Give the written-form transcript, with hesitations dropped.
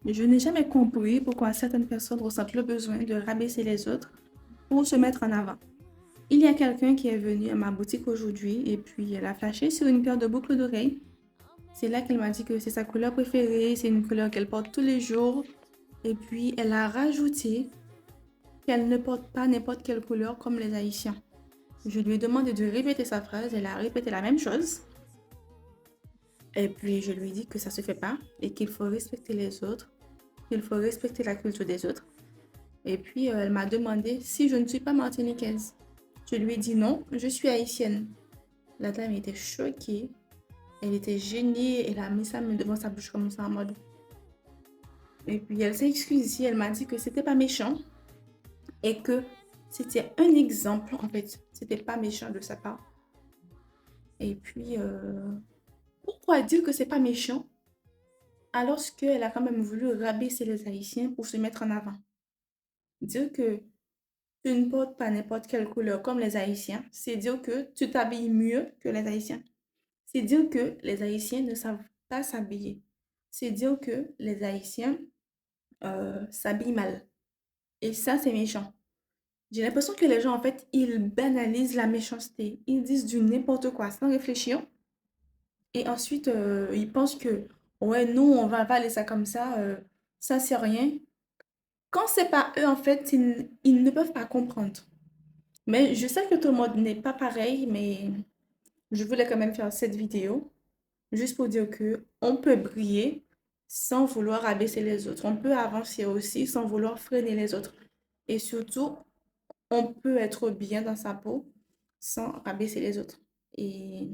Je n'ai jamais compris pourquoi certaines personnes ressentent le besoin de rabaisser les autres pour se mettre en avant. Il y a quelqu'un qui est venu à ma boutique aujourd'hui et puis elle a flashé sur une paire de boucles d'oreilles. C'est là qu'elle m'a dit que c'est sa couleur préférée, c'est une couleur qu'elle porte tous les jours. Et puis elle a rajouté qu'elle ne porte pas n'importe quelle couleur comme les Haïtiens. Je lui ai demandé de répéter sa phrase, elle a répété la même chose. Et puis je lui ai dit que ça se fait pas et qu'il faut respecter les autres, qu'il faut respecter la culture des autres. Et puis elle m'a demandé si je ne suis pas martiniquaise. Je lui ai dit non, je suis haïtienne. La dame était choquée, elle était gênée, elle a mis sa main devant sa bouche comme ça en mode. Et puis elle s'est excusée, elle m'a dit que c'était pas méchant et que c'était un exemple en fait, c'était pas méchant de sa part. Et puis pourquoi dire que c'est pas méchant alors qu'elle a quand même voulu rabaisser les Haïtiens pour se mettre en avant? Dire que tu ne portes pas n'importe quelle couleur comme les Haïtiens, c'est dire que tu t'habilles mieux que les Haïtiens. C'est dire que les Haïtiens ne savent pas s'habiller. C'est dire que les Haïtiens s'habillent mal. Et ça, c'est méchant. J'ai l'impression que les gens, en fait, ils banalisent la méchanceté. Ils disent du n'importe quoi sans réfléchir. Et ensuite, ils pensent que, ouais, nous, on va avaler ça comme ça, c'est rien. Quand c'est pas eux, en fait, ils ne peuvent pas comprendre. Mais je sais que tout le monde n'est pas pareil, mais je voulais quand même faire cette vidéo juste pour dire que on peut briller sans vouloir abaisser les autres. On peut avancer aussi sans vouloir freiner les autres. Et surtout, on peut être bien dans sa peau sans rabaisser les autres. Et